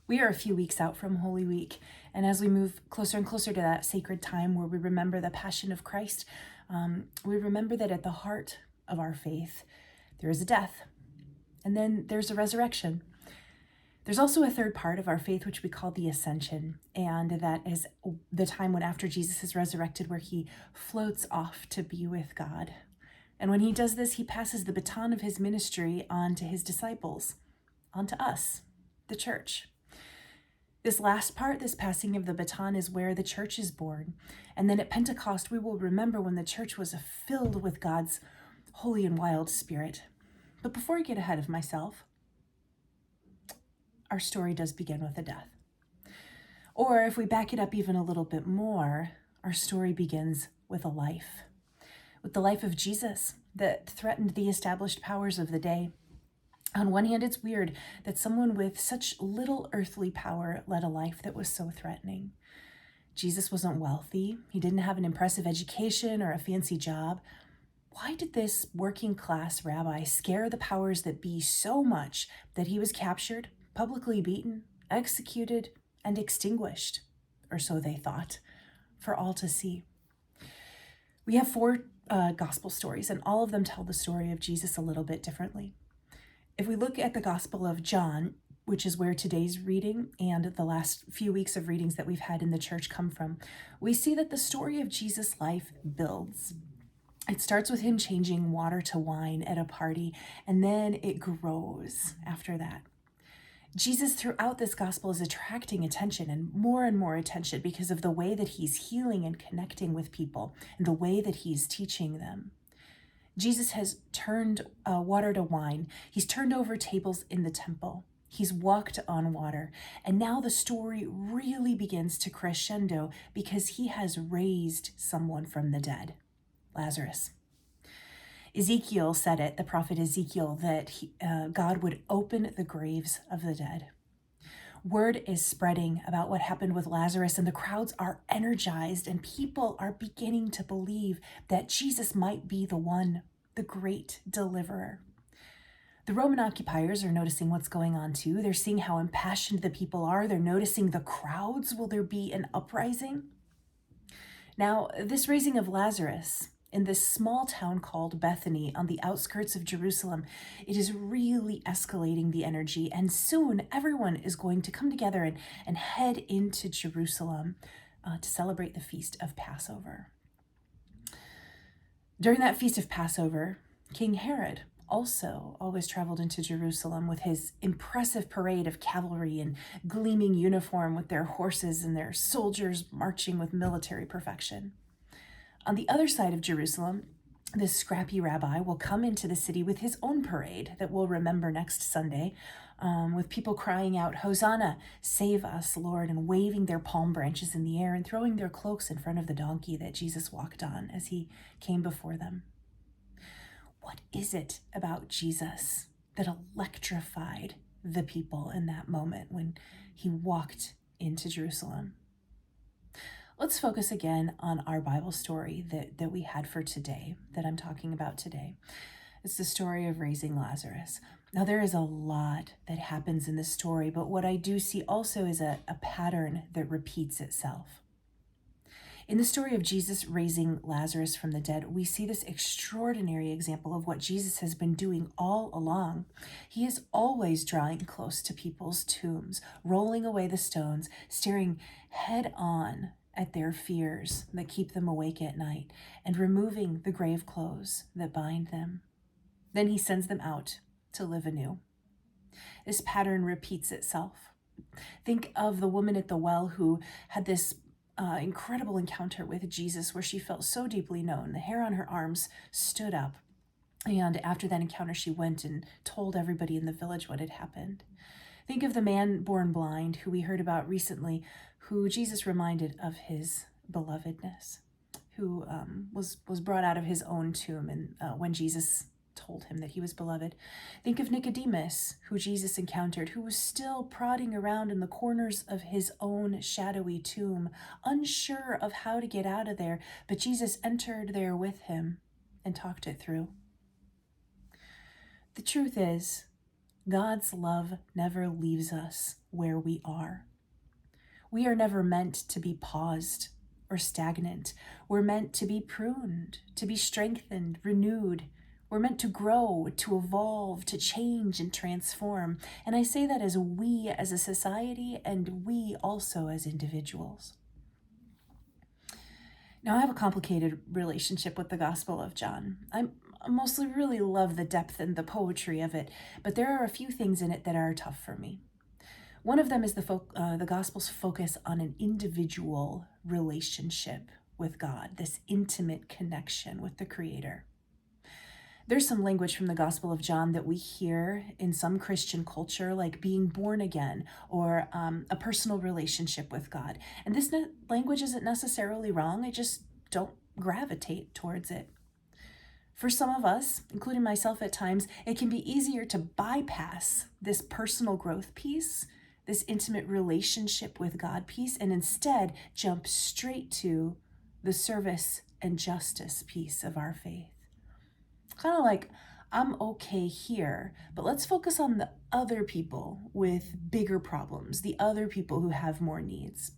We are a few weeks out from Holy Week, and as we move closer and closer to that sacred time where we remember the Passion of Christ, we remember that at the heart of our faith, there is a death, and then there's a resurrection. There's also a third part of our faith, which we call the Ascension, and that is the time when after Jesus is resurrected, where he floats off to be with God. And when he does this, he passes the baton of his ministry on to his disciples, on to us, the church. This last part, this passing of the baton, is where the church is born. And then at Pentecost, we will remember when the church was filled with God's holy and wild spirit. But before I get ahead of myself, our story does begin with a death. Or if we back it up even a little bit more, our story begins with a life. With the life of Jesus that threatened the established powers of the day. On one hand, it's weird that someone with such little earthly power led a life that was so threatening. Jesus wasn't wealthy. He didn't have an impressive education or a fancy job. Why did this working class rabbi scare the powers that be so much that he was captured, publicly beaten, executed, and extinguished? Or so they thought, for all to see. We have four gospel stories, and all of them tell the story of Jesus a little bit differently. If we look at the Gospel of John, which is where today's reading and the last few weeks of readings that we've had in the church come from, we see that the story of Jesus' life builds. It starts with him changing water to wine at a party, and then it grows after that. Jesus throughout this gospel is attracting attention and more attention because of the way that he's healing and connecting with people and the way that he's teaching them. Jesus has turned water to wine. He's turned over tables in the temple. He's walked on water. And now the story really begins to crescendo because he has raised someone from the dead, Lazarus. Ezekiel said it, the prophet Ezekiel, that God would open the graves of the dead. Word is spreading about what happened with Lazarus, and the crowds are energized, and people are beginning to believe that Jesus might be the one, the great deliverer. The Roman occupiers are noticing what's going on too. They're seeing how impassioned the people are. They're noticing the crowds. Will there be an uprising? Now, this raising of Lazarus in this small town called Bethany on the outskirts of Jerusalem, it is really escalating the energy, and soon everyone is going to come together and head into Jerusalem to celebrate the Feast of Passover. During that Feast of Passover, King Herod also always traveled into Jerusalem with his impressive parade of cavalry and gleaming uniform with their horses and their soldiers marching with military perfection. On the other side of Jerusalem, this scrappy rabbi will come into the city with his own parade that we'll remember next Sunday, with people crying out, "Hosanna, save us, Lord," and waving their palm branches in the air and throwing their cloaks in front of the donkey that Jesus walked on as he came before them. What is it about Jesus that electrified the people in that moment when he walked into Jerusalem? Let's focus again on our Bible story that we had for today, that I'm talking about today. It's the story of raising Lazarus. Now, there is a lot that happens in this story, but what I do see also is a pattern that repeats itself. In the story of Jesus raising Lazarus from the dead, we see this extraordinary example of what Jesus has been doing all along. He is always drawing close to people's tombs, rolling away the stones, staring head on at their fears that keep them awake at night, and removing the grave clothes that bind them. Then he sends them out to live anew. This pattern repeats itself. Think of the woman at the well who had this incredible encounter with Jesus where she felt so deeply known. The hair on her arms stood up. And after that encounter, she went and told everybody in the village what had happened. Think of the man born blind who we heard about recently, who Jesus reminded of his belovedness, who was brought out of his own tomb and when Jesus told him that he was beloved. Think of Nicodemus, who Jesus encountered, who was still prodding around in the corners of his own shadowy tomb, unsure of how to get out of there, but Jesus entered there with him and talked it through. The truth is, God's love never leaves us where we are. We are never meant to be paused or stagnant. We're meant to be pruned, to be strengthened, renewed. We're meant to grow, to evolve, to change and transform. And I say that as we as a society and we also as individuals. Now, I have a complicated relationship with the Gospel of John. I mostly really love the depth and the poetry of it, but there are a few things in it that are tough for me. One of them is the Gospel's focus on an individual relationship with God, this intimate connection with the Creator. There's some language from the Gospel of John that we hear in some Christian culture, like being born again or a personal relationship with God. And this language isn't necessarily wrong. I just don't gravitate towards it. For some of us, including myself at times, it can be easier to bypass this personal growth piece, this intimate relationship with God piece, and instead jump straight to the service and justice piece of our faith. Kind of like, I'm okay here, but let's focus on the other people with bigger problems, the other people who have more needs.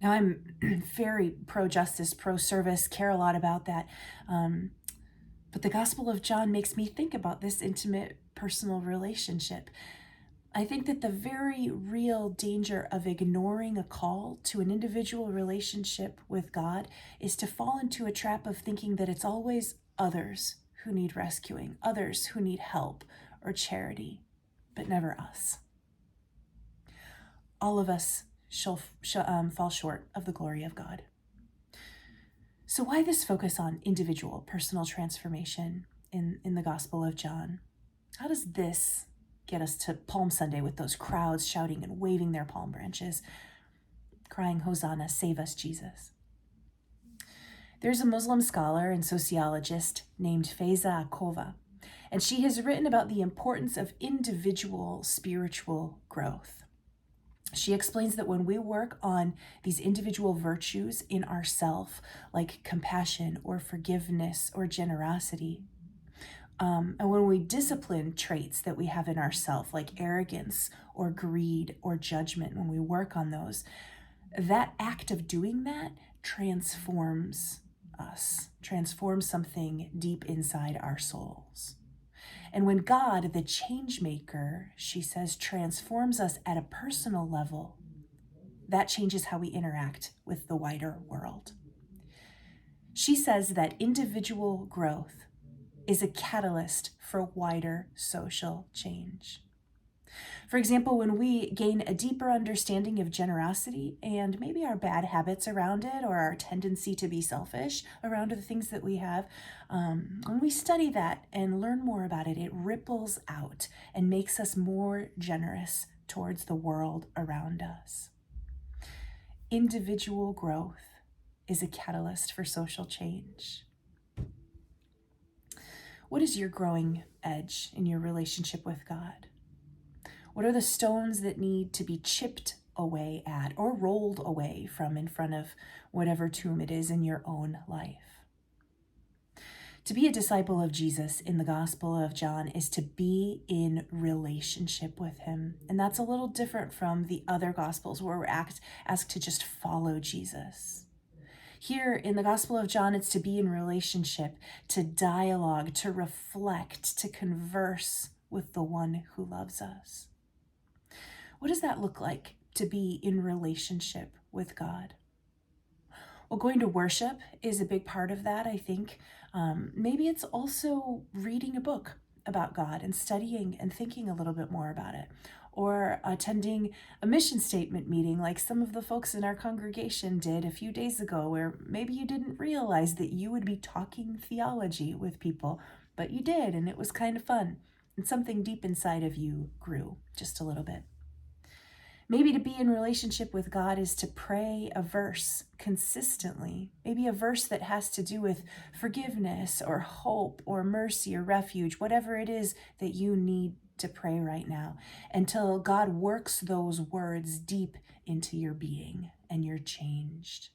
Now, I'm very pro-justice, pro-service, care a lot about that. But the Gospel of John makes me think about this intimate personal relationship. I think that the very real danger of ignoring a call to an individual relationship with God is to fall into a trap of thinking that it's always others who need rescuing, others who need help or charity, but never us. All of us shall fall short of the glory of God. So why this focus on individual personal transformation in the Gospel of John? How does this get us to Palm Sunday with those crowds shouting and waving their palm branches, crying, Hosanna, save us, Jesus? There's a Muslim scholar and sociologist named Faiza Akova, and she has written about the importance of individual spiritual growth. She explains that when we work on these individual virtues in ourself, like compassion or forgiveness or generosity, and when we discipline traits that we have in ourself, like arrogance or greed or judgment, when we work on those, that act of doing that transforms us, transforms something deep inside our souls. And when God, the change maker, she says, transforms us at a personal level, that changes how we interact with the wider world. She says that individual growth is a catalyst for wider social change. For example, when we gain a deeper understanding of generosity and maybe our bad habits around it or our tendency to be selfish around the things that we have, when we study that and learn more about it, it ripples out and makes us more generous towards the world around us. Individual growth is a catalyst for social change. What is your growing edge in your relationship with God? What are the stones that need to be chipped away at or rolled away from in front of whatever tomb it is in your own life? To be a disciple of Jesus in the Gospel of John is to be in relationship with him. And that's a little different from the other Gospels where we're asked to just follow Jesus. Here in the Gospel of John, it's to be in relationship, to dialogue, to reflect, to converse with the one who loves us. What does that look like to be in relationship with God? Well, going to worship is a big part of that, I think. Maybe it's also reading a book about God and studying and thinking a little bit more about it, or attending a mission statement meeting like some of the folks in our congregation did a few days ago, where maybe you didn't realize that you would be talking theology with people, but you did, and it was kind of fun, and something deep inside of you grew just a little bit. Maybe to be in relationship with God is to pray a verse consistently, maybe a verse that has to do with forgiveness or hope or mercy or refuge, whatever it is that you need to pray right now, until God works those words deep into your being and you're changed.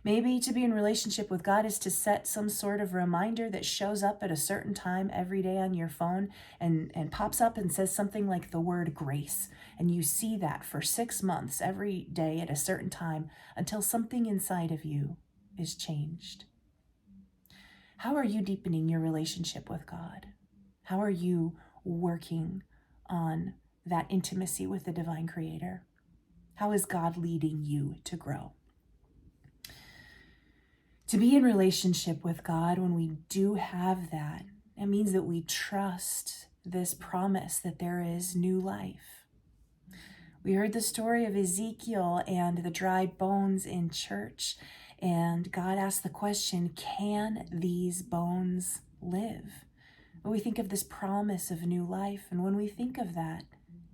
Maybe to be in relationship with God is to set some sort of reminder that shows up at a certain time every day on your phone and pops up and says something like the word grace. And you see that for 6 months every day at a certain time until something inside of you is changed. How are you deepening your relationship with God? How are you working on that intimacy with the divine creator? How is God leading you to grow? To be in relationship with God, when we do have that, it means that we trust this promise that there is new life. We heard the story of Ezekiel and the dry bones in church, and God asked the question, can these bones live? When we think of this promise of new life, and when we think of that,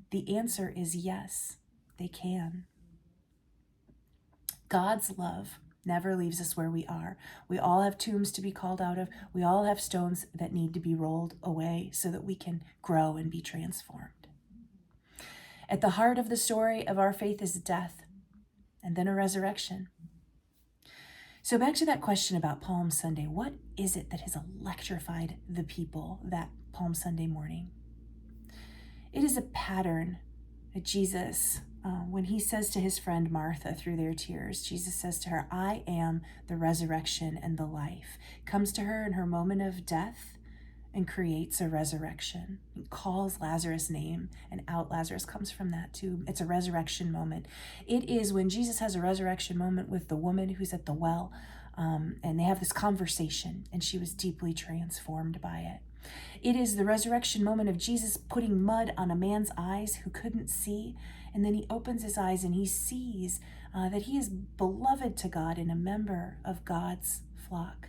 the answer is yes, they can. God's love never leaves us where we are. We all have tombs to be called out of. We all have stones that need to be rolled away so that we can grow and be transformed. At the heart of the story of our faith is death and then a resurrection. So back to that question about Palm Sunday. What is it that has electrified the people that Palm Sunday morning? It is a pattern that Jesus, when he says to his friend Martha through their tears, Jesus says to her, I am the resurrection and the life. Comes to her in her moment of death and creates a resurrection. He calls Lazarus' name, and out Lazarus comes from that too. It's a resurrection moment. It is when Jesus has a resurrection moment with the woman who's at the well, and they have this conversation, and she was deeply transformed by it. It is the resurrection moment of Jesus putting mud on a man's eyes who couldn't see, and then he opens his eyes and he sees that he is beloved to God and a member of God's flock.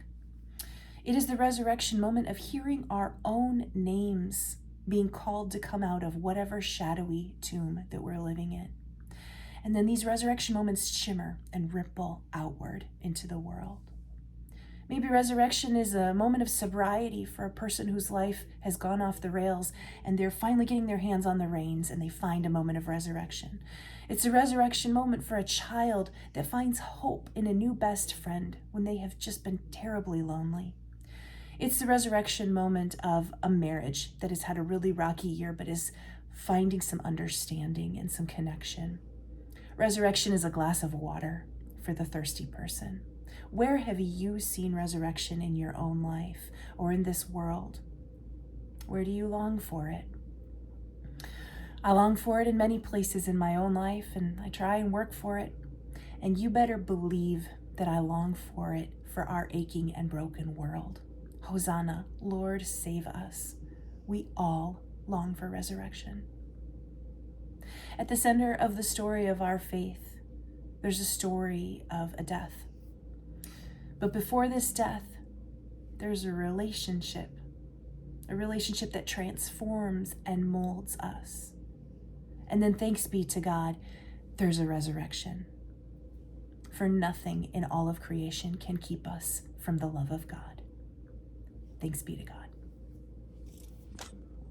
It is the resurrection moment of hearing our own names being called to come out of whatever shadowy tomb that we're living in. And then these resurrection moments shimmer and ripple outward into the world. Maybe resurrection is a moment of sobriety for a person whose life has gone off the rails and they're finally getting their hands on the reins and they find a moment of resurrection. It's a resurrection moment for a child that finds hope in a new best friend when they have just been terribly lonely. It's the resurrection moment of a marriage that has had a really rocky year but is finding some understanding and some connection. Resurrection is a glass of water for the thirsty person. Where have you seen resurrection in your own life or in this world? Where do you long for it? I long for it in many places in my own life, and I try and work for it. And you better believe that I long for it for our aching and broken world. Hosanna, Lord, save us. We all long for resurrection. At the center of the story of our faith, there's a story of a death. But before this death, there's a relationship that transforms and molds us. And then thanks be to God, there's a resurrection. For nothing in all of creation can keep us from the love of God. Thanks be to God.